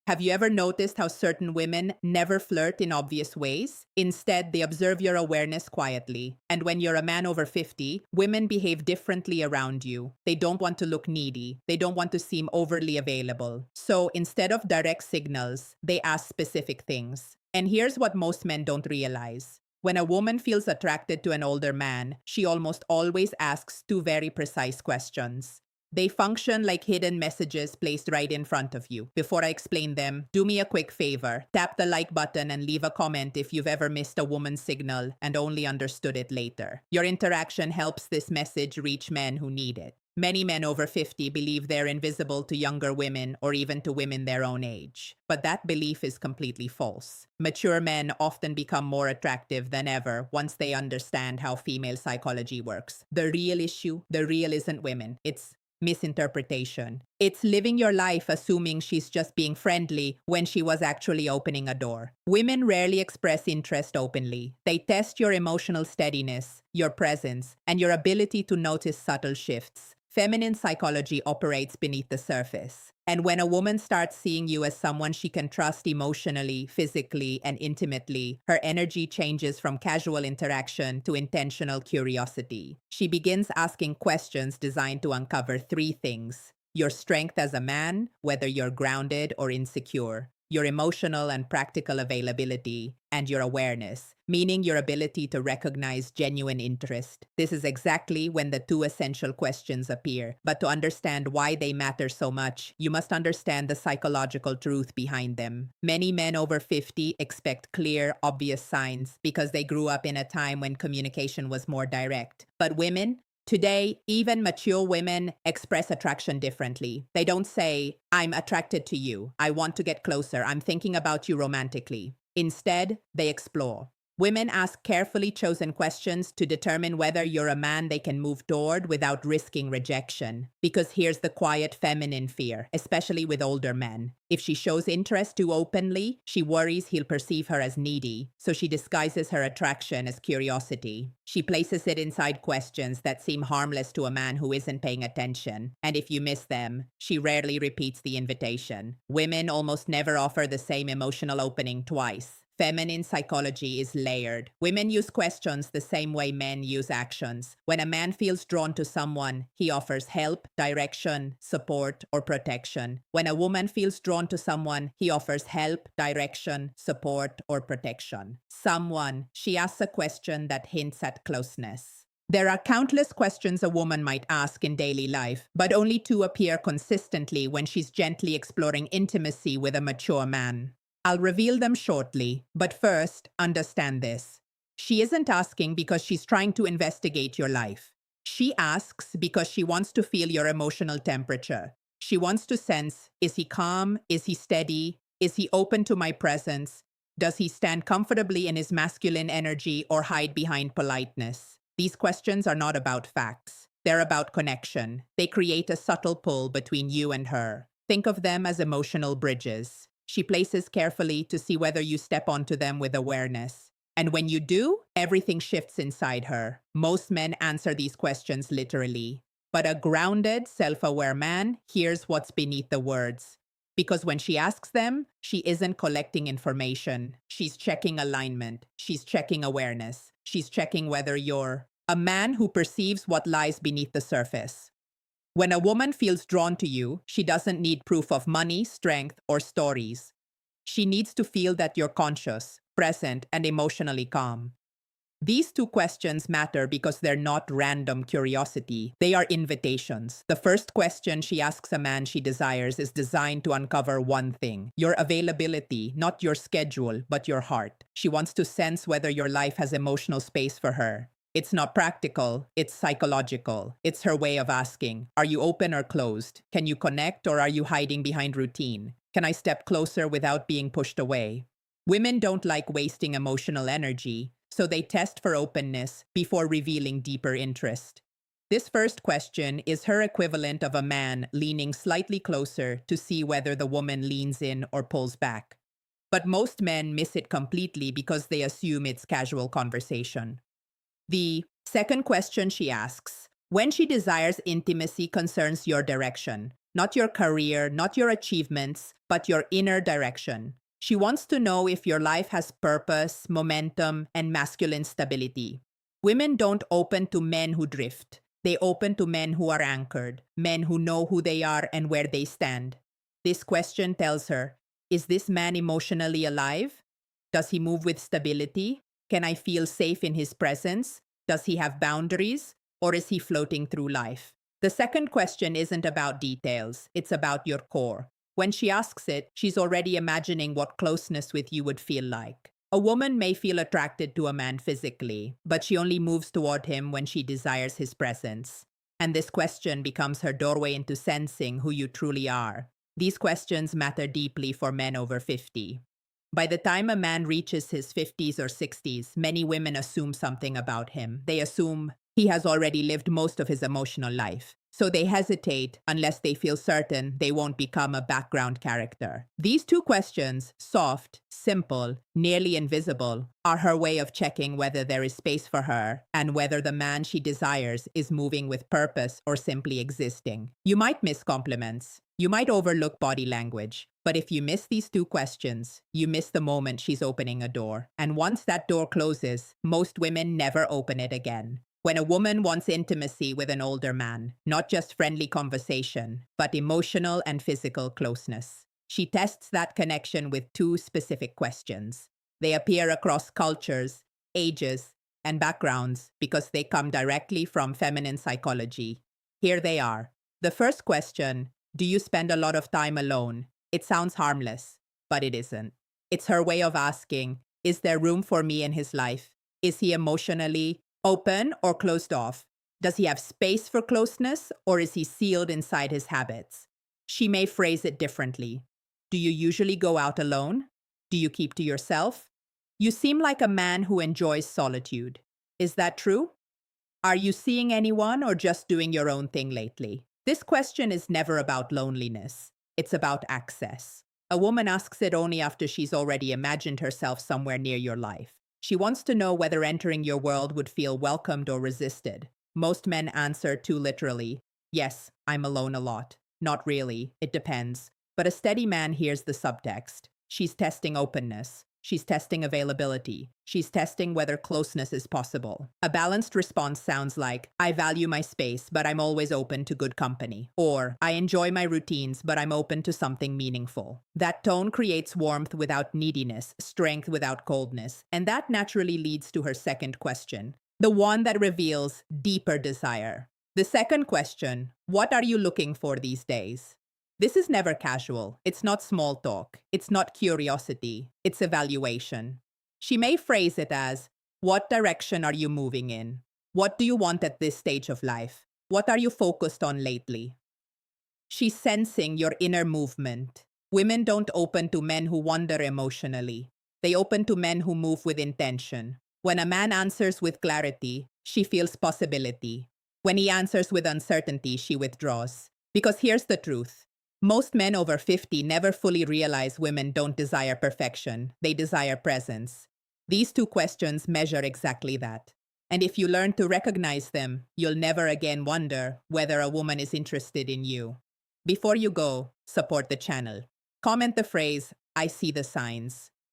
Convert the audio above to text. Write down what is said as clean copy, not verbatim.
Have you ever noticed how certain women never flirt in obvious ways? Instead, they observe your awareness quietly. And when you're a man over 50, women behave differently around you. They don't want to look needy. They don't want to seem overly available. So instead of direct signals, they ask specific things. And here's what most men don't realize. When a woman feels attracted to an older man, she almost always asks two very precise questions. They function like hidden messages placed right in front of you. Before I explain them, do me a quick favor. Tap the like button and leave a comment if you've ever missed a woman's signal and only understood it later. Your interaction helps this message reach men who need it. Many men over 50 believe they're invisible to younger women or even to women their own age. But that belief is completely false. Mature men often become more attractive than ever once they understand how female psychology works. The real issue, the real isn't women. It's misinterpretation. It's living your life assuming she's just being friendly when she was actually opening a door. Women rarely express interest openly. They test your emotional steadiness, your presence, and your ability to notice subtle shifts. Feminine psychology operates beneath the surface. And when a woman starts seeing you as someone she can trust emotionally, physically, and intimately, her energy changes from casual interaction to intentional curiosity. She begins asking questions designed to uncover three things: your strength as a man, whether you're grounded or insecure; your emotional and practical availability; and your awareness, meaning your ability to recognize genuine interest. This is exactly when the two essential questions appear. But to understand why they matter so much, you must understand the psychological truth behind them. Many men over 50 expect clear, obvious signs because they grew up in a time when communication was more direct. But women, today, even mature women express attraction differently. They don't say, "I'm attracted to you. I want to get closer. I'm thinking about you romantically." Instead, they explore. Women ask carefully chosen questions to determine whether you're a man they can move toward without risking rejection. Because here's the quiet feminine fear, especially with older men. If she shows interest too openly, she worries he'll perceive her as needy, so she disguises her attraction as curiosity. She places it inside questions that seem harmless to a man who isn't paying attention, and if you miss them, she rarely repeats the invitation. Women almost never offer the same emotional opening twice. Feminine psychology is layered. Women use questions the same way men use actions. When a man feels drawn to someone, he offers help, direction, support, or protection. When a woman feels drawn to someone, he offers help, direction, support, or protection. Someone, she asks a question that hints at closeness. There are countless questions a woman might ask in daily life, but only two appear consistently when she's gently exploring intimacy with a mature man. I'll reveal them shortly, but first, understand this. She isn't asking because she's trying to investigate your life. She asks because she wants to feel your emotional temperature. She wants to sense, is he calm? Is he steady? Is he open to my presence? Does he stand comfortably in his masculine energy or hide behind politeness? These questions are not about facts. They're about connection. They create a subtle pull between you and her. Think of them as emotional bridges. She places carefully to see whether you step onto them with awareness. And when you do, everything shifts inside her. Most men answer these questions literally. But a grounded, self-aware man hears what's beneath the words. Because when she asks them, she isn't collecting information. She's checking alignment. She's checking awareness. She's checking whether you're a man who perceives what lies beneath the surface. When a woman feels drawn to you, she doesn't need proof of money, strength, or stories. She needs to feel that you're conscious, present, and emotionally calm. These two questions matter because they're not random curiosity. They are invitations. The first question she asks a man she desires is designed to uncover one thing: your availability, not your schedule, but your heart. She wants to sense whether your life has emotional space for her. It's not practical, it's psychological. It's her way of asking, are you open or closed? Can you connect or are you hiding behind routine? Can I step closer without being pushed away? Women don't like wasting emotional energy, so they test for openness before revealing deeper interest. This first question is her equivalent of a man leaning slightly closer to see whether the woman leans in or pulls back. But most men miss it completely because they assume it's casual conversation. The second question she asks, when she desires intimacy, concerns your direction, Not your career, not your achievements, but your inner direction. She wants to know if your life has purpose, momentum, and masculine stability. Women don't open to men who drift. They open to men who are anchored, men who know who they are and where they stand. This question tells her, is this man emotionally alive? Does he move with stability? Can I feel safe in his presence? Does he have boundaries? Or is he floating through life? The second question isn't about details, it's about your core. When she asks it, she's already imagining what closeness with you would feel like. A woman may feel attracted to a man physically, but she only moves toward him when she desires his presence. And this question becomes her doorway into sensing who you truly are. These questions matter deeply for men over 50. By the time a man reaches his 50s or 60s, many women assume something about him. They assume he has already lived most of his emotional life. So they hesitate unless they feel certain they won't become a background character. These two questions, soft, simple, nearly invisible, are her way of checking whether there is space for her and whether the man she desires is moving with purpose or simply existing. You might miss compliments. You might overlook body language. But if you miss these two questions, you miss the moment she's opening a door. And once that door closes, most women never open it again. When a woman wants intimacy with an older man, not just friendly conversation, but emotional and physical closeness, she tests that connection with two specific questions. They appear across cultures, ages, and backgrounds because they come directly from feminine psychology. Here they are. The first question, do you spend a lot of time alone? It sounds harmless, but it isn't. It's her way of asking, is there room for me in his life? Is he emotionally open or closed off? Does he have space for closeness or is he sealed inside his habits? She may phrase it differently. Do you usually go out alone? Do you keep to yourself? You seem like a man who enjoys solitude. Is that true? Are you seeing anyone or just doing your own thing lately? This question is never about loneliness. It's about access. A woman asks it only after she's already imagined herself somewhere near your life. She wants to know whether entering your world would feel welcomed or resisted. Most men answer too literally, yes, I'm alone a lot. Not really, it depends. But a steady man hears the subtext. She's testing openness. She's testing availability. She's testing whether closeness is possible. A balanced response sounds like, I value my space, but I'm always open to good company. Or, I enjoy my routines, but I'm open to something meaningful. That tone creates warmth without neediness, strength without coldness. And that naturally leads to her second question, the one that reveals deeper desire. The second question, what are you looking for these days? This is never casual. It's not small talk. It's not curiosity. It's evaluation. She may phrase it as, what direction are you moving in? What do you want at this stage of life? What are you focused on lately? She's sensing your inner movement. Women don't open to men who wander emotionally. They open to men who move with intention. When a man answers with clarity, she feels possibility. When he answers with uncertainty, she withdraws. Because here's the truth. Most men over 50 never fully realize women don't desire perfection. They desire presence. These two questions measure exactly that. And if you learn to recognize them, you'll never again wonder whether a woman is interested in you. Before you go, support the channel. Comment the phrase, I see the signs.